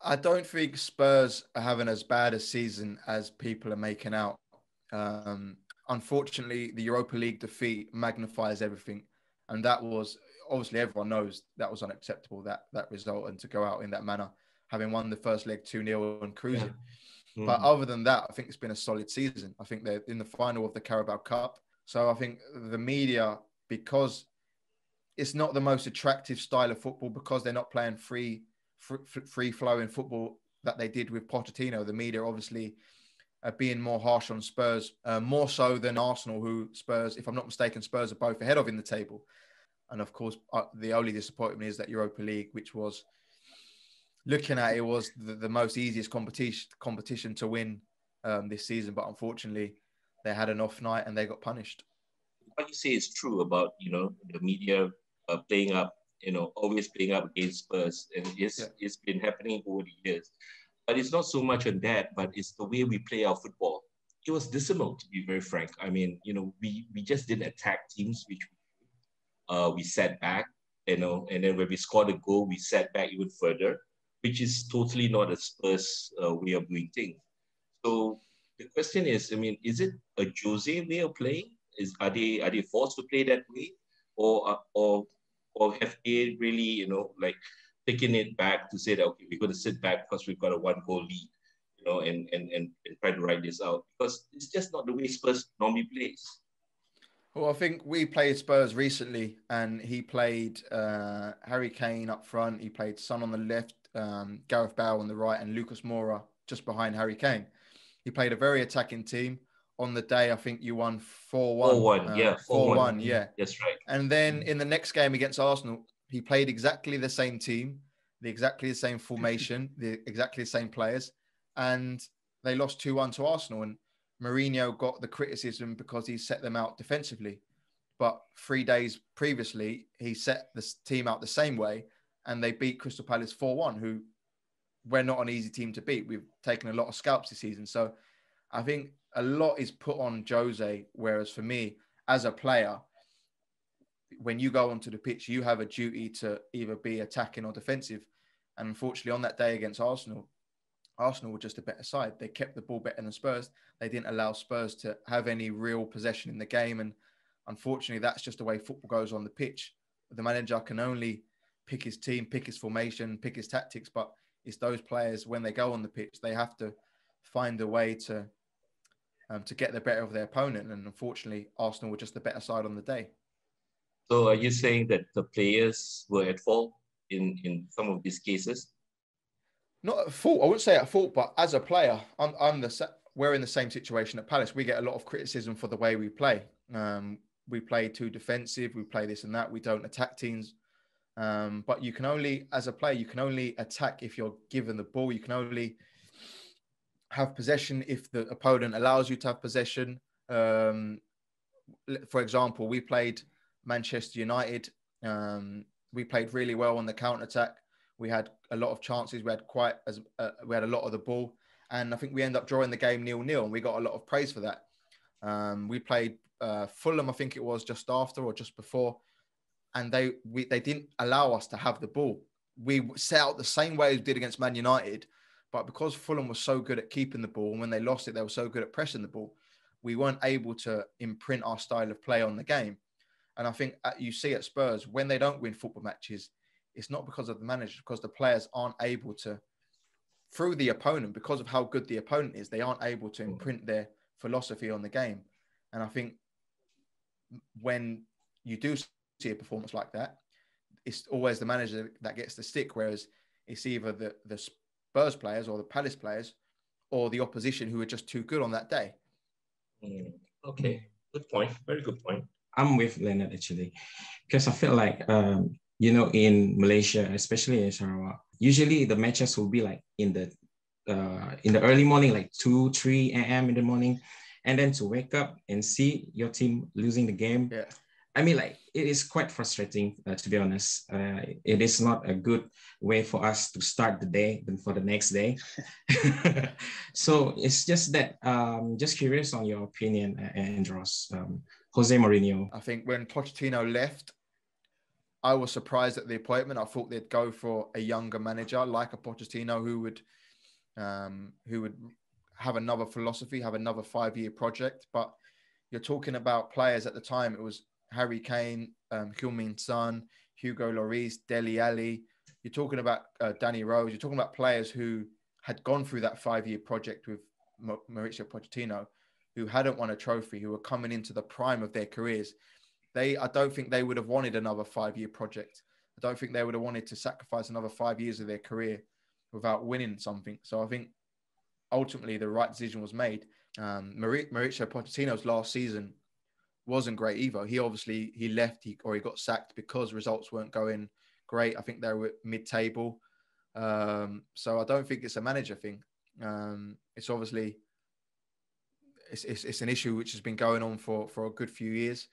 I don't think Spurs are having as bad a season as people are making out. Unfortunately, the Europa League defeat magnifies everything. And that was, obviously, everyone knows that was unacceptable, that result, and to go out in that manner, having won the first leg 2-0 and cruising. Yeah. But other than that, I think it's been a solid season. I think they're in the final of the Carabao Cup. So I think the media, because it's not the most attractive style of football, because they're not playing free flowing football that they did with Pochettino, the media obviously being more harsh on Spurs, more so than Arsenal, who Spurs, if I'm not mistaken, Spurs are both ahead of in the table. And of course, the only disappointment is that Europa League, which was, looking at it, was the most easiest competition to win this season. But unfortunately, they had an off night and they got punished. What you say is true about, the media playing up, always playing up against Spurs. And it's been happening over the years. But it's not so much on that, but it's the way we play our football. It was dismal, to be very frank. I mean, we just didn't attack teams, which we sat back, and then when we scored a goal, we sat back even further, which is totally not a Spurs way of doing things. So the question is, I mean, is it a Jose way of playing? Are they forced to play that way, or have they really, like, taking it back to say that, okay, we're going to sit back because we've got a 1-goal lead, and try to write this out, because it's just not the way Spurs normally plays. Well, I think we played Spurs recently, and he played Harry Kane up front. He played Son on the left, Gareth Bale on the right, and Lucas Moura just behind Harry Kane. He played a very attacking team. On the day, I think you won 4-1. 4-1, yeah. 4-1, yeah. That's right. And then in the next game against Arsenal, he played exactly the same team, exactly the same formation, exactly the same players, and they lost 2-1 to Arsenal. And Mourinho got the criticism because he set them out defensively. But 3 days previously, he set the team out the same way, and they beat Crystal Palace 4-1, who we're not an easy team to beat. We've taken a lot of scalps this season. So I think a lot is put on Jose, whereas for me, as a player, when you go onto the pitch, you have a duty to either be attacking or defensive. And unfortunately, on that day against Arsenal were just a better side. They kept the ball better than Spurs. They didn't allow Spurs to have any real possession in the game. And unfortunately, that's just the way football goes on the pitch. The manager can only pick his team, pick his formation, pick his tactics, but it's those players, when they go on the pitch, they have to find a way to get the better of their opponent. And unfortunately, Arsenal were just the better side on the day. So are you saying that the players were at fault in some of these cases? Not at fault. I wouldn't say at fault, but as a player, we're in the same situation at Palace. We get a lot of criticism for the way we play. We play too defensive. We play this and that. We don't attack teams. But you can only, as a player, you can only attack if you're given the ball. You can only have possession if the opponent allows you to have possession. For example, we played Manchester United. We played really well on the counter-attack. We had a lot of chances. We had we had a lot of the ball, and I think we ended up drawing the game 0-0, and we got a lot of praise for that. We played Fulham, I think it was just after or just before, and they didn't allow us to have the ball. We set out the same way as we did against Man United, but because Fulham was so good at keeping the ball, and when they lost it, they were so good at pressing the ball, we weren't able to imprint our style of play on the game. And I think you see at Spurs, when they don't win football matches, it's not because of the manager, because the players aren't able to, through the opponent, because of how good the opponent is, they aren't able to imprint their philosophy on the game. And I think when you do see a performance like that, it's always the manager that gets the stick, whereas it's either the Spurs players or the Palace players or the opposition who are just too good on that day. Okay, good point. Very good point. I'm with Leonard, actually, because I feel like, in Malaysia, especially in Sarawak, usually the matches will be like in the early morning, like 2, 3 a.m. in the morning, and then to wake up and see your team losing the game. Yeah. I mean, like, it is quite frustrating, to be honest. It is not a good way for us to start the day than for the next day. So it's just that, just curious on your opinion, Andros, Jose Mourinho. I think when Pochettino left, I was surprised at the appointment. I thought they'd go for a younger manager like a Pochettino who would have another philosophy, have another 5-year project. But you're talking about players at the time. It was Harry Kane, Heung-min Son, Hugo Lloris, Dele Alli. You're talking about Danny Rose. You're talking about players who had gone through that 5-year project with Mauricio Pochettino, who hadn't won a trophy, who were coming into the prime of their careers. I don't think they would have wanted another 5-year project. I don't think they would have wanted to sacrifice another 5 years of their career without winning something. So I think ultimately the right decision was made. Mauricio Pochettino's last season wasn't great either. He left or he got sacked because results weren't going great. I think they were mid-table. So I don't think it's a manager thing. It's obviously it's an issue which has been going on for a good few years.